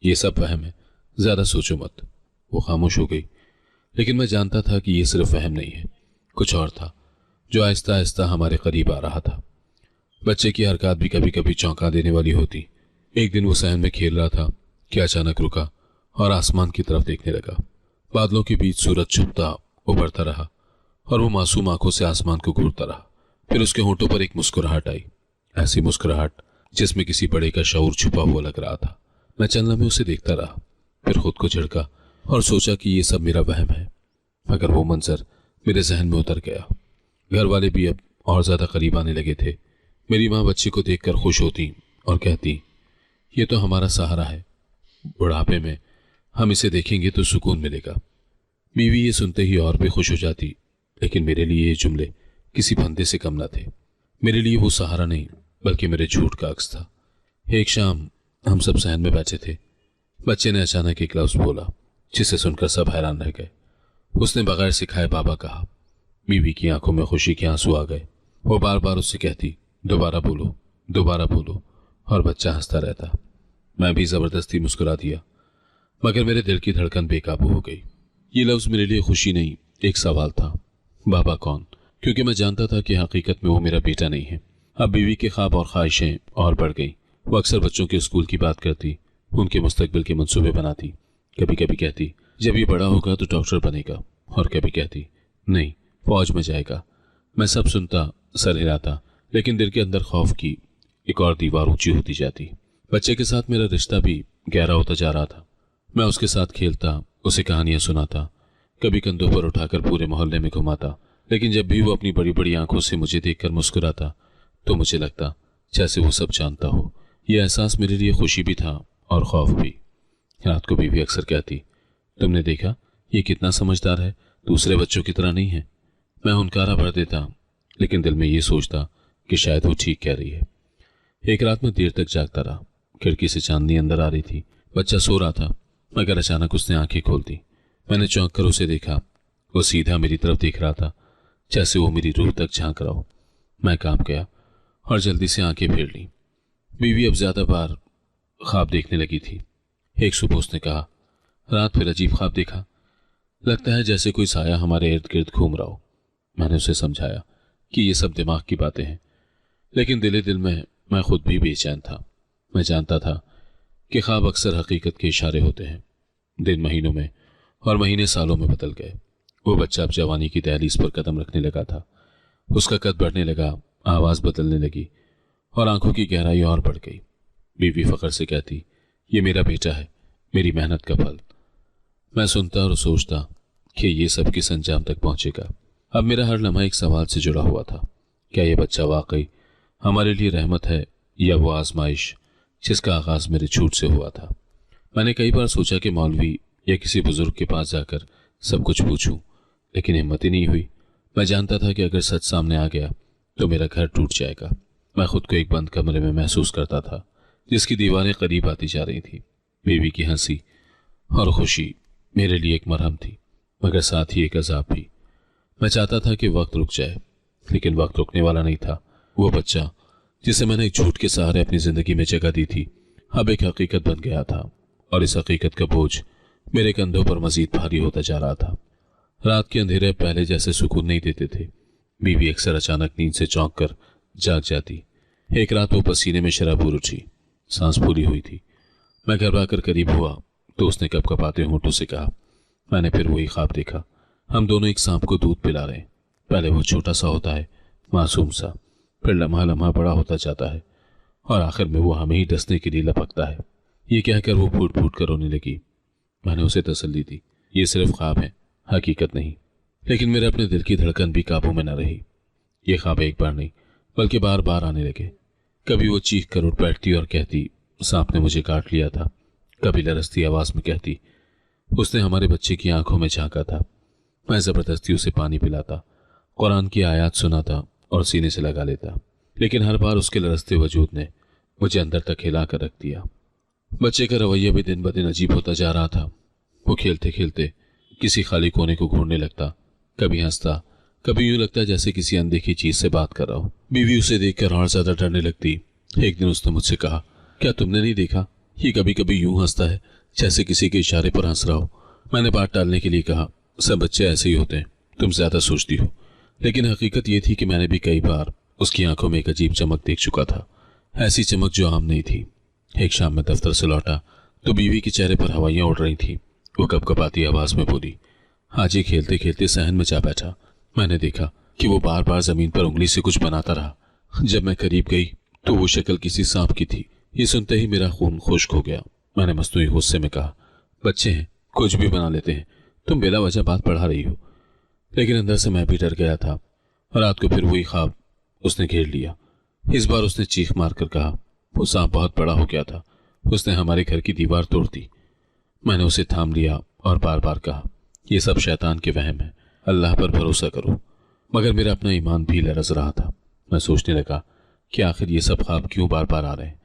[SPEAKER 1] ये सब वहम है, ज्यादा सोचो मत। वो खामोश हो गई, लेकिन मैं जानता था कि ये सिर्फ वहम नहीं है, कुछ और था जो आहिस्ता आहिस्ता हमारे करीब आ रहा था। बच्चे की हरकत भी कभी कभी चौंका देने वाली होती। एक दिन वो सहन में खेल रहा था कि अचानक रुका और आसमान की तरफ देखने लगा। बादलों के बीच सूरज छुपता उभरता रहा और वो मासूम आंखों से आसमान को घूरता रहा। फिर उसके होंठों पर एक मुस्कुराहट आई, ऐसी मुस्कुराहट जिसमें किसी बड़े का शऊर छुपा हुआ लग रहा था। मैं चंद में उसे देखता रहा, फिर खुद को झिड़का और सोचा कि ये सब मेरा वहम है, मगर वो मंजर मेरे जहन में उतर गया। घर वाले भी अब और ज्यादा करीब आने लगे थे। मेरी माँ बच्चे को देखकर खुश होती और कहती, ये तो हमारा सहारा है, बुढ़ापे में हम इसे देखेंगे तो सुकून मिलेगा। बीवी ये सुनते ही और भी खुश हो जाती, लेकिन मेरे लिए ये जुमले किसी फंदे से कम न थे। मेरे लिए वो सहारा नहीं बल्कि मेरे झूठ का अक्स था। एक शाम हम सब सहन में बैठे थे। बच्चे ने अचानक एक लफ्ज बोला जिसे सुनकर सब हैरान रह गए। उसने बगैर सिखाए बाबा कहा। बीवी की आंखों में खुशी के आंसू आ गए। वो बार बार उससे कहती, दोबारा बोलो, दोबारा बोलो, और बच्चा हंसता रहता। मैं भी जबरदस्ती मुस्कुरा दिया, मगर मेरे दिल की धड़कन बेकाबू हो गई। ये लफ्ज मेरे लिए खुशी नहीं, एक सवाल था, बाबा कौन? क्योंकि मैं जानता था कि हकीकत में वो मेरा बेटा नहीं है। अब बीवी के ख्वाब और ख्वाहिशें और बढ़ गई। वो अक्सर बच्चों के स्कूल की बात करती, उनके मुस्तकबिल के मंसूबे बनाती। कभी कभी कहती, जब ये बड़ा होगा तो डॉक्टर बनेगा, और कभी कहती, नहीं, फौज में जाएगा। मैं सब सुनता, सर हिलाता, लेकिन दिल के अंदर खौफ की एक और दीवार ऊंची होती जाती। बच्चे के साथ मेरा रिश्ता भी गहरा होता जा रहा था। मैं उसके साथ खेलता, उसे कहानियां सुनाता, कभी कंधों पर उठाकर पूरे मोहल्ले में घुमाता। लेकिन जब भी वो अपनी बड़ी बड़ी आंखों से मुझे देखकर मुस्कुराता तो मुझे लगता जैसे वो सब जानता हो। यह एहसास मेरे लिए खुशी भी था और खौफ भी। रात को बीवी अक्सर कहती, तुमने देखा ये कितना समझदार है, दूसरे बच्चों की तरह नहीं है। मैं हुनकारा भर देता, लेकिन दिल में ये सोचता कि शायद वो ठीक कह रही है। एक रात में देर तक जागता रहा। खिड़की से चांदनी अंदर आ रही थी। बच्चा सो रहा था, मगर अचानक उसने आंखें खोल दी। मैंने चौंक कर उसे देखा। वो सीधा मेरी तरफ देख रहा था, जैसे वो मेरी रूह तक झांक रहा हो। मैं कांप गया और जल्दी से आंखें फेर ली। बीवी अब ज्यादा बार ख्वाब देखने लगी थी। एक सुबह उसने कहा, रात फिर अजीब ख्वाब देखा, लगता है जैसे कोई साया हमारे इर्द गिर्द घूम रहा हो। मैंने उसे समझाया कि ये सब दिमाग की बातें हैं, लेकिन दिले दिल में मैं खुद भी बेचैन था। मैं जानता था कि ख्वाब अक्सर हकीकत के इशारे होते हैं। दिन महीनों में और महीने सालों में बदल गए। वो बच्चा अब जवानी की दहलीज पर कदम रखने लगा था। उसका कद बढ़ने लगा, आवाज बदलने लगी और आंखों की गहराई और बढ़ गई। बीवी फख्र से कहती, ये मेरा बेटा है, मेरी मेहनत का फल। मैं सुनता और सोचता कि ये सब किस अंजाम तक पहुंचेगा। अब मेरा हर लम्हा एक सवाल से जुड़ा हुआ था, क्या यह बच्चा वाकई हमारे लिए रहमत है या वो आजमाइश जिसका आगाज मेरे झूठ से हुआ था। मैंने कई बार सोचा कि मौलवी या किसी बुजुर्ग के पास जाकर सब कुछ पूछूं, लेकिन हिम्मत ही नहीं हुई। मैं जानता था कि अगर सच सामने आ गया तो मेरा घर टूट जाएगा। मैं खुद को एक बंद कमरे में महसूस करता था, जिसकी दीवारें करीब आती जा रही थी। बीवी की हंसी और खुशी मेरे लिए एक मरहम थी, मगर साथ ही एक अजाब भी। मैं चाहता था कि वक्त रुक जाए, लेकिन वक्त रुकने वाला नहीं था। वो बच्चा जिसे मैंने एक झूठ के सहारे अपनी जिंदगी में जगह दी थी, अब एक हकीकत बन गया था, और इस हकीकत का बोझ मेरे कंधों पर मजीद भारी होता जा रहा था। रात के अंधेरे पहले जैसे सुकून नहीं देते थे। बीवी अक्सर अचानक नींद से चौंक कर जाग जाती। एक रात वो पसीने में शराबूर उठी, सांस फूली हुई थी। मैं घबरा कर करीब हुआ तो उसने कपकपाते होंठों से कहा। मैंने फिर वही ख्वाब देखा, हम दोनों एक सांप को दूध पिला रहे हैं। पहले वो छोटा सा होता है, मासूम सा, फिर लम्हा लम्हा बड़ा होता जाता है, और आखिर में वो हमें ही डसने के लिए लपकता है। ये कहकर वो फूट फूट कर रोने लगी। मैंने उसे तसल्ली दी, ये सिर्फ ख्वाब है, हकीकत नहीं। लेकिन मेरे अपने दिल की धड़कन भी काबू में न रही। ये ख्वाब एक बार नहीं बल्कि बार बार आने लगे। कभी वो चीख कर उठ बैठती और कहती, सांप ने मुझे काट लिया था। कभी लरसती आवाज में कहती, उसने हमारे बच्चे की आंखों में झांका था। मैं जबरदस्ती उसे पानी पिलाता, कुरान की आयत सुनाता और सीने से लगा लेता, लेकिन हर बार उसके लरसते वजूद ने मुझे अंदर तक हिला कर रख दिया। बच्चे का रवैया भी दिन ब दिन अजीब होता जा रहा था। वो खेलते खेलते किसी खाली कोने को घूरने लगता, कभी हंसता, कभी यूं लगता जैसे किसी अनदेखी चीज से बात कर रहा हो। बीवी उसे देखकर और ज्यादा डरने लगती। एक दिन उसने मुझसे कहा, क्या तुमने नहीं देखा, ये कभी कभी यूं हंसता है जैसे किसी के इशारे पर हंस रहा हो। मैंने बात टालने के लिए कहा, सब बच्चे ऐसे ही होते हैं, तुम ज्यादा सोचती हो। लेकिन हकीकत ये थी कि मैंने भी कई बार उसकी आंखों में एक अजीब चमक देख चुका था, ऐसी चमक जो आम नहीं थी। एक शाम में दफ्तर से लौटा तो बीवी के चेहरे पर हवाइयां उड़ रही थी। वो कपकपाती आवाज में बोली, आज ये खेलते खेलते सहन में जा बैठा। मैंने देखा कि वो बार बार जमीन पर उंगली से कुछ बनाता रहा। जब मैं करीब गई तो वो शक्ल किसी सांप की थी। ये सुनते ही मेरा खून खुश्क हो गया। मैंने मस्तूरी गुस्से में कहा, बच्चे हैं, कुछ भी बना लेते हैं, तुम बेला वजह बात बढ़ा रही हो। लेकिन अंदर से मैं भी डर गया था। रात को फिर वही ख्वाब उसने घेर लिया। इस बार उसने चीख मारकर कहा, वो सांप बहुत बड़ा हो गया था, उसने हमारे घर की दीवार तोड़ दी। मैंने उसे थाम लिया और बार बार कहा, यह सब शैतान के वहम है, अल्लाह पर भरोसा करो। मगर मेरा अपना ईमान भी लरज रहा था। मैं सोचने लगा कि आखिर ये सब ख्वाब क्यों बार बार आ रहे हैं।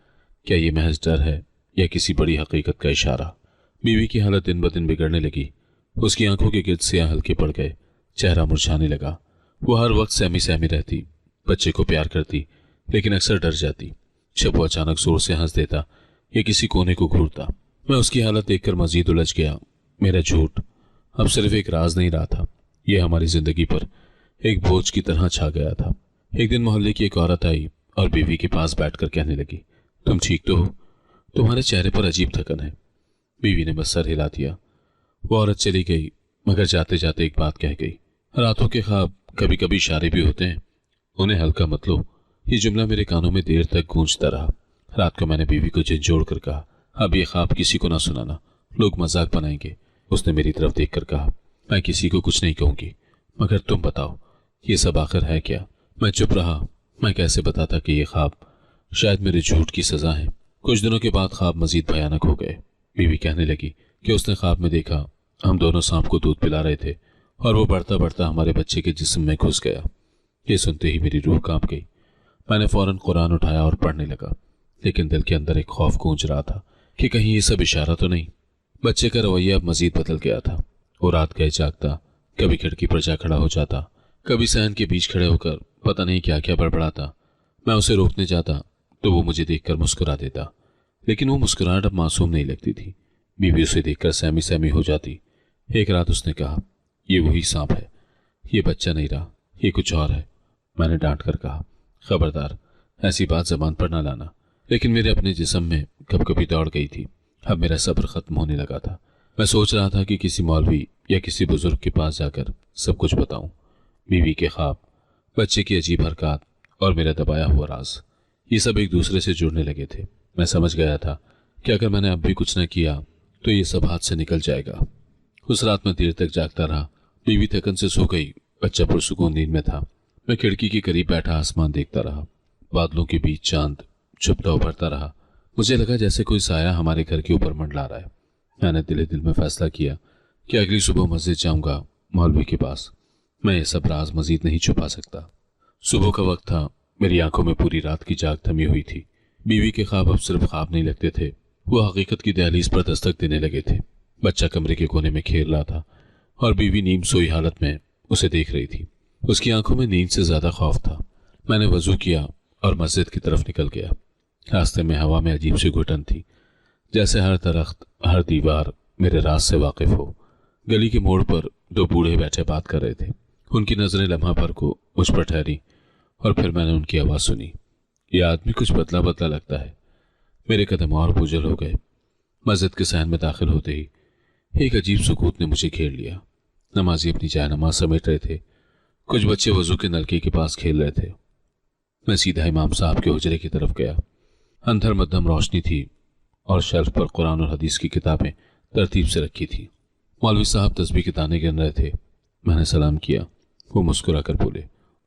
[SPEAKER 1] क्या ये महज डर है या किसी बड़ी हकीकत का इशारा। बीवी की हालत दिन ब दिन बिगड़ने लगी। उसकी आंखों के गिर्द सियाह हल्के पड़ गए, चेहरा मुरझाने लगा। वो हर वक्त सहमी सहमी रहती, बच्चे को प्यार करती, लेकिन अक्सर डर जाती जब वो अचानक जोर से हंस देता या किसी कोने को घूरता। मैं उसकी हालत देखकर मजीद उलझ गया। मेरा झूठ अब सिर्फ एक राज नहीं रहा था, यह हमारी जिंदगी पर एक बोझ की तरह छा गया था। एक दिन मोहल्ले की एक औरत आई और बीवी के पास बैठकर कहने लगी, तुम ठीक तो हो, तुम्हारे चेहरे पर अजीब थकन है। बीवी ने बस सर हिला दिया। वो औरत चली गई, मगर जाते जाते एक बात कह गई, रातों के ख्वाब कभी कभी इशारे भी होते हैं, उन्हें हल्का मत लो। ये जुमला मेरे कानों में देर तक गूंजता रहा। रात को मैंने बीवी को झिझोड़ कर कहा, अब ये ख्वाब किसी को ना सुनाना, लोग मजाक बनाएंगे। उसने मेरी तरफ देखकर कहा, मैं किसी को कुछ नहीं कहूंगी, मगर तुम बताओ ये सब आखिर है क्या। मैं चुप रहा। मैं कैसे बताता कि ये ख्वाब शायद मेरे झूठ की सजा है। कुछ दिनों के बाद ख्वाब मजीद भयानक हो गए। बीवी कहने लगी कि उसने ख्वाब में देखा हम दोनों सांप को दूध पिला रहे थे और वो बढ़ता बढ़ता हमारे बच्चे के जिस्म में घुस गया। ये सुनते ही मेरी रूह कांप गई। मैंने फौरन कुरान उठाया और पढ़ने लगा, लेकिन दिल के अंदर एक खौफ गूंज रहा था कि कहीं ये सब इशारा तो नहीं। बच्चे का रवैया अब मजीद बदल गया था। वो रात गए जागता, कभी खिड़की पर जा खड़ा हो जाता, कभी सहन के बीच खड़े होकर पता नहीं क्या क्या बड़बड़ाता। मैं उसे रोकने जाता तो वो मुझे देखकर मुस्कुरा देता, लेकिन वो मुस्कुराहट अब मासूम नहीं लगती थी। बीवी उसे देखकर सहमी सहमी हो जाती। एक रात उसने कहा, ये वही सांप है, ये बच्चा नहीं रहा, ये कुछ और है। मैंने डांट कर कहा, खबरदार, ऐसी बात जबान पर ना लाना। लेकिन मेरे अपने जिस्म में कब कभी दौड़ गई थी। अब मेरा सब्र खत्म होने लगा था। मैं सोच रहा था कि किसी मौलवी या किसी बुजुर्ग के पास जाकर सब कुछ बताऊं। बीवी के ख्वाब, बच्चे की अजीब हरकत और मेरा दबाया हुआ राज, ये सब एक दूसरे से जुड़ने लगे थे। मैं समझ गया था कि अगर मैंने अब भी कुछ न किया तो ये सब हाथ से निकल जाएगा। उस रात में देर तक जागता रहा। बीवी थकन से सो गई, बच्चा पुरसुकून नींद में था। मैं खिड़की के करीब बैठा आसमान देखता रहा। बादलों के बीच चांद छुपता उभरता रहा। मुझे लगा जैसे कोई साया हमारे घर के ऊपर मंडला रहा है। मैंने दिले दिल में फैसला किया कि अगली सुबह मस्जिद जाऊंगा, मौलवी के पास। मैं ये सब राज मजीद नहीं छुपा सकता। सुबह का वक्त था। मेरी आंखों में पूरी रात की जाग थमी हुई थी। बीवी के ख्वाब अब सिर्फ ख्वाब नहीं लगते थे, वो हकीकत की दहलीज पर दस्तक देने लगे थे। बच्चा कमरे के कोने में खेल रहा था और बीवी नींद सोई हालत में उसे देख रही थी। उसकी आंखों में नींद से ज्यादा खौफ था। मैंने वजू किया और मस्जिद की तरफ निकल गया। रास्ते में हवा में अजीब सी घुटन थी, जैसे हर दरख्त, हर दीवार मेरे राज से वाकिफ हो। गली के मोड़ पर दो बूढ़े बैठे बात कर रहे थे। उनकी नजरें लम्हा भर को मुझ पर ठहरी और फिर मैंने उनकी आवाज सुनी, ये आदमी कुछ बदला बदला लगता है। मेरे कदम और बोझल हो गए। मस्जिद के सहन में दाखिल होते ही एक अजीब सुकूत ने मुझे घेर लिया। नमाजी अपनी जायनमाज समेट रहे थे, कुछ बच्चे वजू के नलके के पास खेल रहे थे। मैं सीधा इमाम साहब के हुजरे की तरफ गया। अंधर मध्यम रोशनी थी और शेल्फ पर कुरान और हदीस की किताबें तरतीब से रखी थी। मौलवी साहब तस्बीह के दाने गिन रहे थे। मैंने सलाम किया। वो मुस्कुरा कर बोले,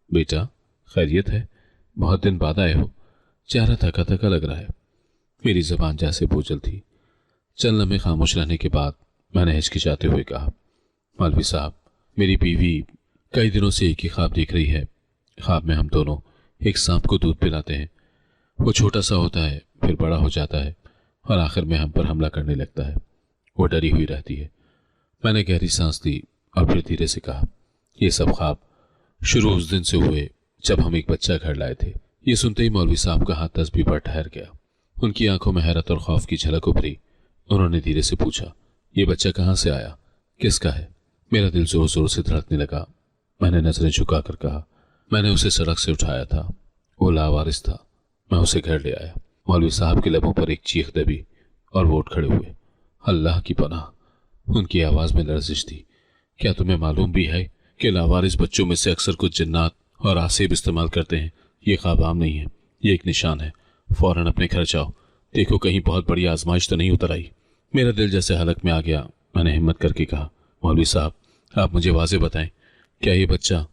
[SPEAKER 1] बेटा खैरियत है, बहुत दिन बाद आए हो, चेहरा थका थका लग रहा है। मेरी जबान जैसे बोझल थी। चंद लम्हे खामोश रहने के बाद मैंने हिचकिचाते हुए कहा, मौलवी साहब, मेरी बीवी कई दिनों से एक ही ख्वाब देख रही है। ख्वाब में हम दोनों एक सांप को दूध पिलाते हैं। वो छोटा सा होता है, फिर बड़ा हो जाता है और आखिर में हम पर हमला करने लगता है। वो डरी हुई रहती है। मैंने गहरी सांस ली और फिर धीरे से कहा, ये सब ख्वाब शुरू उस दिन से हुए जब हम एक बच्चा घर लाए थे। ये सुनते ही मौलवी साहब का हाथ तस्बीह पर ठहर गया। उनकी आंखों में हैरत और खौफ की झलक उभरी। उन्होंने धीरे से पूछा, ये बच्चा कहाँ से आया, किसका है? मेरा दिल जोर जोर से धड़कने लगा। मैंने नजरें झुकाकर कहा, मैंने उसे सड़क से उठाया था, वो लावारिस था, मैं उसे घर ले आया। मौलवी साहब के लबों पर एक चीख दबी और वो उठ खड़े हुए। अल्लाह की पनाह, उनकी आवाज में लर्जिश थी। क्या तुम्हें मालूम भी है कि लावारिस बच्चों में से अक्सर कुछ जिन्नात और आसेब इस्तेमाल करते हैं? ये ख्वाब आम नहीं है, ये एक निशान है। फौरन अपने घर जाओ, देखो कहीं बहुत बड़ी आजमाइश तो नहीं उतर आई। मेरा दिल जैसे हलक में आ गया। मैंने हिम्मत करके कहा, मौलवी साहब आप मुझे वाज़े बताएं, क्या ये बच्चा?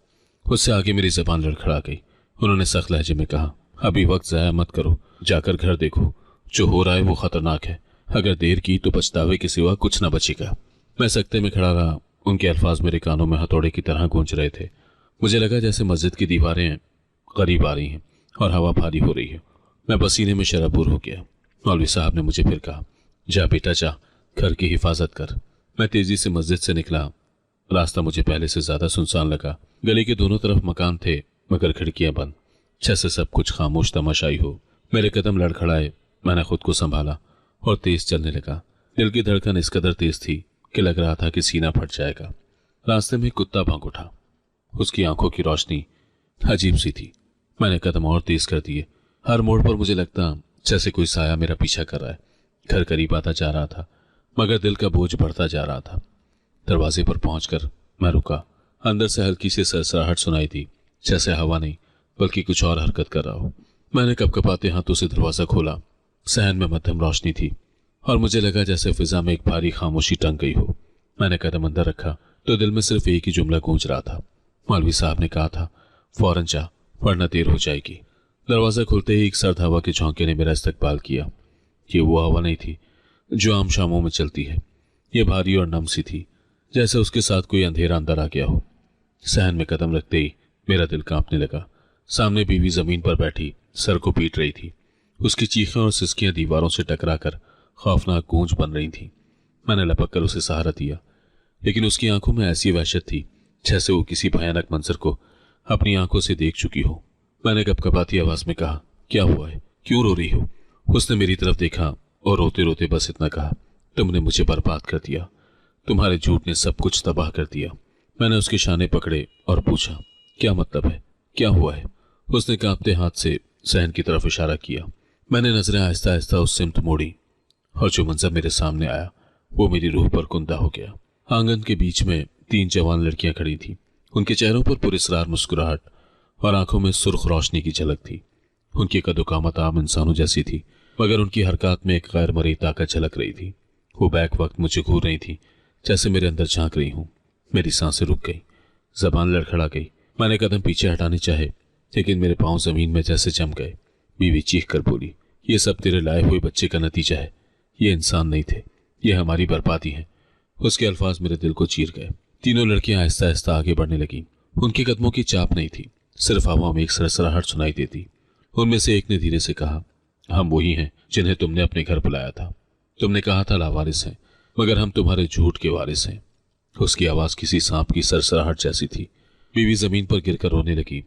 [SPEAKER 1] उससे आगे मेरी जबान लड़खड़ा गई। उन्होंने सख्त लहजे में कहा, अभी वक्त ज़ाया मत करो, जाकर घर देखो, जो हो रहा है वो खतरनाक है। अगर देर की तो पछतावे के सिवा कुछ न बचेगा। मैं सकते में खड़ा रहा। उनके अल्फाज मेरे कानों में हथौड़े की तरह गूंज रहे थे। मुझे लगा जैसे मस्जिद की दीवारें करीब आ रही हैं और हवा भारी हो रही है। मैं पसीने में शराबूर हो गया। मौलवी साहब ने मुझे फिर कहा, जा बेटा जा, घर की हिफाजत कर। मैं तेजी से मस्जिद से निकला। रास्ता मुझे पहले से ज्यादा सुनसान लगा। गली के दोनों तरफ मकान थे मगर खिड़कियां बंद, जैसे सब कुछ खामोश तमाशाई हो। मेरे कदम लड़खड़ाए। मैंने खुद को संभाला और तेज चलने लगा। दिल की धड़कन इस कदर तेज थी कि लग रहा था कि सीना फट जाएगा। रास्ते में कुत्ता भौंक उठा। उसकी आंखों की रोशनी अजीब सी थी। मैंने कदम और तेज कर दिए। हर मोड़ पर मुझे लगता जैसे कोई साया मेरा पीछा कर रहा है। घर करीब आता जा रहा था मगर दिल का बोझ बढ़ता जा रहा था। दरवाजे पर पहुंचकर मैं रुका। अंदर से हल्की सी सरसराहट सुनाई थी, जैसे हवा नहीं बल्कि कुछ और हरकत कर रहा हो। मैंने कपकपाते हाथों से दरवाजा खोला। सहन में मध्यम रोशनी थी और मुझे लगा जैसे फिजा में एक भारी खामोशी टंग गई हो। मैंने कदम अंदर रखा तो दिल में सिर्फ एक ही जुमला गूंज रहा था। मौलवी साहब ने कहा था, फौरन जा वरना देर हो जाएगी। दरवाजा खुलते ही एक सर्द हवा के झोंके ने मेरा इस्तकबाल किया। ये वो हवा नहीं थी जो आम शामों में चलती है। ये भारी और नम सी थी, जैसे उसके साथ कोई अंधेरा अंदर आ गया हो। सहन में कदम रखते ही मेरा दिल कांपने लगा। सामने बीवी जमीन पर बैठी सर को पीट रही थी। उसकी चीखें और सिसकियां दीवारों से टकराकर खौफनाक गूंज बन रही थीं। मैंने लपक कर उसे सहारा दिया, लेकिन उसकी आंखों में ऐसी वहशत थी जैसे वो किसी भयानक मंजर को अपनी आंखों से देख चुकी हो। मैंने कपकपाती आवाज में कहा, क्या हुआ है, क्यों रो रही हो? उसने मेरी तरफ देखा और रोते रोते बस इतना कहा, तुमने मुझे बर्बाद कर दिया, तुम्हारे झूठ ने सब कुछ तबाह कर दिया। मैंने उसके शाने पकड़े और पूछा, क्या मतलब है, क्या हुआ है? उसने कांपते हाथ से सहन की तरफ इशारा किया। मैंने नजरें आहिस्ता आहिस्ता उस सिमत मोड़ी और जो मंजर मेरे सामने आया वो मेरी रूह पर कुंदा हो गया। आंगन के बीच में 3 जवान लड़कियां खड़ी थीं। उनके चेहरों पर पुरस्कार मुस्कुराहट और आंखों में सुर्ख रोशनी की झलक थी। उनकी कदोकामत आम इंसानों जैसी थी मगर उनकी हरकत में एक गैर मरी ताकत झलक रही थी। वो बैक वक्त मुझे घूर रही थी जैसे मेरे अंदर झांक रही हूं। मेरी सांसें रुक गई, जबान लड़खड़ा गई। मैंने कदम पीछे हटाने चाहे लेकिन मेरे पांव जमीन में जैसे जम गए। बीवी चीख कर बोली, ये सब तेरे लाए हुए बच्चे का नतीजा है। ये इंसान नहीं थे, ये हमारी बर्बादी है। उसके अल्फाज मेरे दिल को चीर गए। तीनों लड़कियां आहिस्ता आहिस्ता आगे बढ़ने लगीं। उनके कदमों की चाप नहीं थी, सिर्फ हवा में एक सरसराहट सुनाई देती। उनमें से एक ने धीरे से कहा, हम वही हैं जिन्हें तुमने अपने घर बुलाया था। तुमने कहा था लावारिस हैं मगर हम तुम्हारे झूठ के वारिस हैं। उसकी आवाज किसी सांप की सरसराहट जैसी थी। बीवी जमीन पर गिरकर रोने लगी।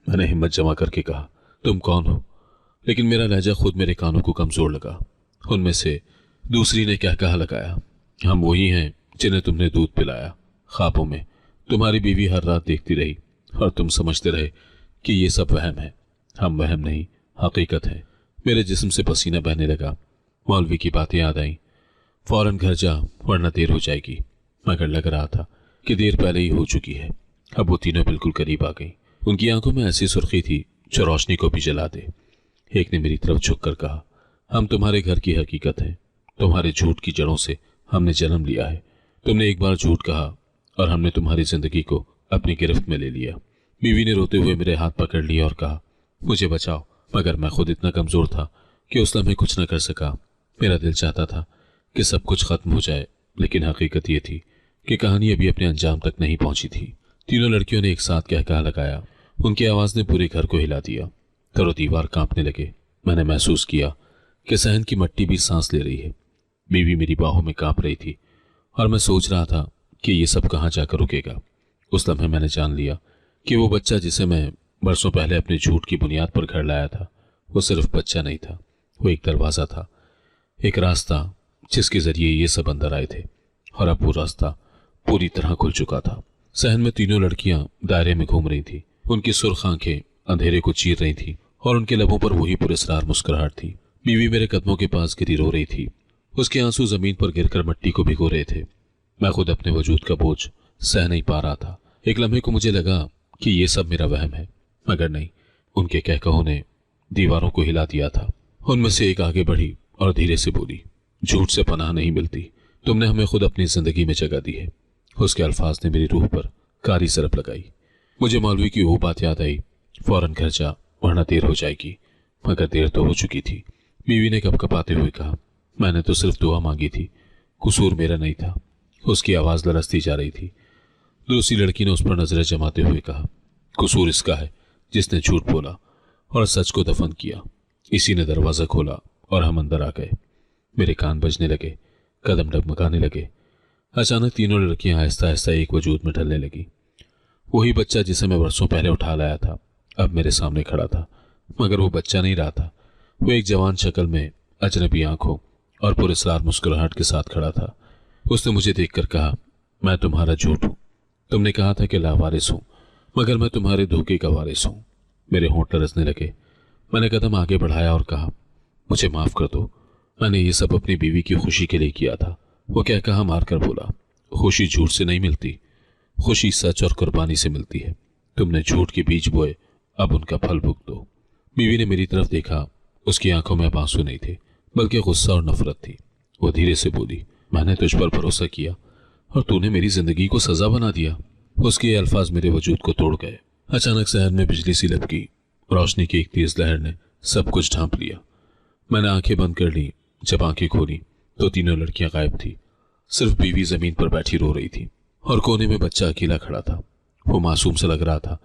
[SPEAKER 1] मैंने हिम्मत जमा करके कहा, तुम कौन हो? लेकिन मेरा लहजा खुद मेरे कानों को कमजोर लगा। उनमें से दूसरी ने क्या कहा लगाया, हम वही हैं जिन्हें तुमने दूध पिलाया। ख्वाबों में तुम्हारी बीवी हर रात देखती रही और तुम समझते रहे कि ये सब वहम है। हम वहम नहीं, हकीकत है। मेरे जिस्म से पसीना बहने लगा। मौलवी की बातें याद आई, फौरन घर जा वरना देर हो जाएगी। मगर लग रहा था कि देर पहले ही हो चुकी है। अब वो तीनों बिल्कुल करीब आ गई। उनकी आंखों में ऐसी सुर्खी थी जो रोशनी को भी जला दे। एक ने मेरी तरफ झुककर कहा, हम तुम्हारे घर की हकीकत हैं। तुम्हारे झूठ की जड़ों से हमने जन्म लिया है। तुमने एक बार झूठ कहा और हमने तुम्हारी जिंदगी को अपनी गिरफ्त में ले लिया। बीवी ने रोते हुए मेरे हाथ पकड़ लिया और कहा, मुझे बचाओ। मगर मैं खुद इतना कमजोर था कि उस लम्हे कुछ न कर सका। मेरा दिल चाहता था कि सब कुछ खत्म हो जाए, लेकिन हकीकत ये थी कि कहानी अभी अपने अंजाम तक नहीं पहुंची थी। तीनों लड़कियों ने एक साथ कहकहा लगाया। उनकी आवाज ने पूरे घर को हिला दिया। दरो दीवार कांपने लगे। मैंने महसूस किया कि सहन की मट्टी भी सांस ले रही है। बीवी मेरी बाहों में कांप रही थी और मैं सोच रहा था कि ये सब कहाँ जाकर रुकेगा। उस लम्हे मैंने जान लिया कि वो बच्चा जिसे मैं बरसों पहले अपने झूठ की बुनियाद पर घर लाया था, वो सिर्फ बच्चा नहीं था, वो एक दरवाज़ा था, एक रास्ता जिसके जरिए ये सब अंदर आए थे। और अब वो रास्ता पूरी तरह खुल चुका था। सहन में तीनों लड़कियां दायरे में घूम रही थी। उनकी सुर्ख आंखें अंधेरे को चीर रही थी और उनके लबों पर वही पुरस्कार मुस्कुराहट थी। बीवी मेरे कदमों के पास गिरी रो रही थी। उसके आंसू जमीन पर गिरकर मिट्टी को भिगो रहे थे। मैं खुद अपने वजूद का बोझ सह नहीं पा रहा था। एक लम्हे को मुझे लगा कि ये सब मेरा वहम है, मगर नहीं, उनके कहकहों ने दीवारों को हिला दिया था। उनमें से एक आगे बढ़ी और धीरे से बोली, झूठ से पनाह नहीं मिलती, तुमने हमें खुद अपनी जिंदगी में जगह दी है। उसके अल्फाज ने मेरी रूह पर कारी सरप लगाई। मुझे मौलवी की वो बात याद आई, फौरन घर जा वरना देर हो जाएगी। मगर देर तो हो चुकी थी। बीवी ने कपकपाते हुए कहा, मैंने तो सिर्फ दुआ मांगी थी, कसूर मेरा नहीं था। उसकी आवाज लरसती जा रही थी। दूसरी लड़की ने उस पर नजरें जमाते हुए कहा, कसूर इसका है जिसने झूठ बोला और सच को दफन किया। इसी ने दरवाजा खोला और हम अंदर आ गए। मेरे कान बजने लगे, कदम डगमगाने लगे। अचानक तीनों लड़कियां आहिस्ता आहिस्ता एक वजूद में ढलने लगी। वही बच्चा जिसे मैं वर्षों पहले उठा लाया था अब मेरे सामने खड़ा था, मगर वो बच्चा नहीं रहा था। वो एक जवान शक्ल में, अजनबी आंखों और पुरस्कार मुस्कुराहट के साथ खड़ा था। उसने मुझे देखकर कहा, मैं तुम्हारा झूठ हूं। तुमने कहा था कि लावारिस हूं, मगर मैं तुम्हारे धोखे का वारिस हूं। मेरे होंठ लरसने लगे। मैंने कदम आगे बढ़ाया और कहा, मुझे माफ कर दो, मैंने ये सब अपनी बीवी की खुशी के लिए किया था। वो क्या कहा मारकर बोला, खुशी झूठ से नहीं मिलती, खुशी सच और कुर्बानी से मिलती है। तुमने झूठ के बीज बोए, अब उनका फल भुगतो। बीवी ने मेरी तरफ देखा। उसकी आंखों में अब आंसू नहीं थे, बल्कि गुस्सा और नफरत थी। वो धीरे से बोली, मैंने तुझ पर भरोसा किया और तूने मेरी जिंदगी को सजा बना दिया। उसके ये अल्फाज मेरे वजूद को तोड़ गए। अचानक शहर में बिजली सी लपकी। रोशनी की एक तेज लहर ने सब कुछ ढांप लिया। मैंने आंखें बंद कर ली। जब आंखें खोली तो तीनों लड़कियां गायब थी। सिर्फ बीवी जमीन पर बैठी रो रही थी और कोने में बच्चा अकेला खड़ा था। वो मासूम सा लग रहा था,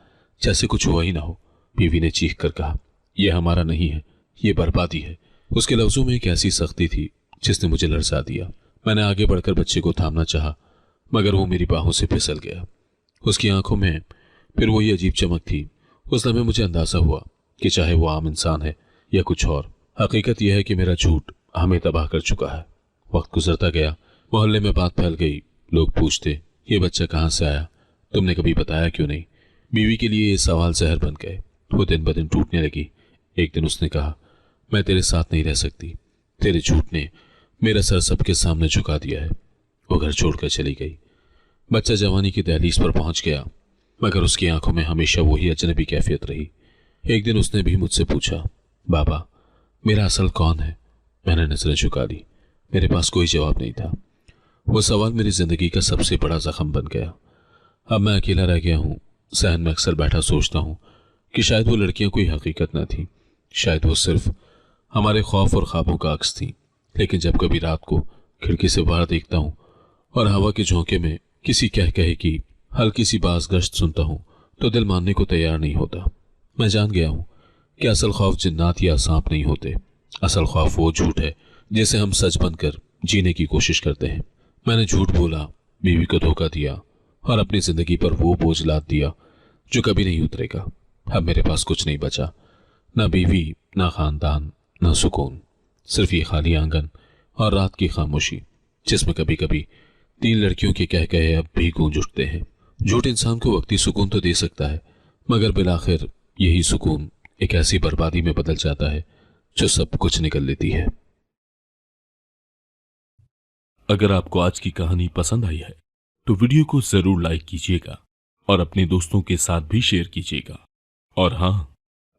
[SPEAKER 1] जैसे कुछ हुआ ही ना हो। बीवी ने चीख कर कहा, यह हमारा नहीं है, ये बर्बादी है। उसके लफ्जों में एक ऐसी सख्ती थी जिसने मुझे लरसा दिया। मैंने आगे बढ़कर बच्चे को थामना चाहा, मगर वो मेरी बाहों से फिसल गया। उसकी आंखों में फिर वही अजीब चमक थी। उस लम्हे मुझे अंदाजा हुआ कि चाहे वो आम इंसान है या कुछ और, हकीकत यह है कि मेरा झूठ हमें तबाह कर चुका है। वक्त गुजरता गया। मोहल्ले में बात फैल गई। लोग पूछते, ये बच्चा कहाँ से आया, तुमने कभी बताया क्यों नहीं। बीवी के लिए ये सवाल जहर बन गए। वो दिन ब दिन टूटने लगी। एक दिन उसने कहा, मैं तेरे साथ नहीं रह सकती, तेरे झूठ ने मेरा सर सबके सामने झुका दिया है। वो घर छोड़कर चली गई। बच्चा जवानी की दहलीज पर पहुंच गया, मगर उसकी आंखों में हमेशा वही अजनबी कैफियत रही। एक दिन उसने भी मुझसे पूछा, बाबा मेरा असल कौन है। मैंने नजरें झुका ली। मेरे पास कोई जवाब नहीं था। वो सवाल मेरी जिंदगी का सबसे बड़ा जख्म बन गया। अब मैं अकेला रह गया हूँ। सहन में अक्सर बैठा सोचता हूँ कि शायद वो लड़कियां कोई हकीकत न थी, शायद वो सिर्फ हमारे खौफ और ख्वाबों का अक्स थी। लेकिन जब कभी रात को खिड़की से बाहर देखता हूँ और हवा के झोंके में किसी कह कहे की हल्की सी बाज गश्त सुनता हूँ, तो दिल मानने को तैयार नहीं होता। मैं जान गया हूँ कि असल खौफ जिन्नात या सांप नहीं होते। असल खौफ वो झूठ है जिसे हम सच बनकर जीने की कोशिश करते हैं। मैंने झूठ बोला, बीवी को धोखा दिया और अपनी जिंदगी पर वो बोझ लाद दिया जो कभी नहीं उतरेगा। अब मेरे पास कुछ नहीं बचा, ना बीवी, ना खानदान, ना सुकून, सिर्फ ये खाली आंगन और रात की खामोशी जिसमें कभी कभी तीन लड़कियों के कह कहे अब भी गूंज उठते हैं। झूठ इंसान को वक्ती सुकून तो दे सकता है, मगर बिलाखिर यही सुकून एक ऐसी बर्बादी में बदल जाता है जो सब कुछ निकल लेती है।
[SPEAKER 2] अगर आपको आज की कहानी पसंद आई है तो वीडियो को जरूर लाइक कीजिएगा और अपने दोस्तों के साथ भी शेयर कीजिएगा। और हाँ,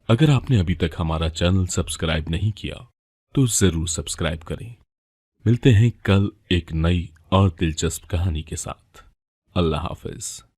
[SPEAKER 2] अगर आपने अभी तक हमारा चैनल सब्सक्राइब नहीं किया तो जरूर सब्सक्राइब करें। मिलते हैं कल एक नई और दिलचस्प कहानी के साथ। अल्लाह हाफिज।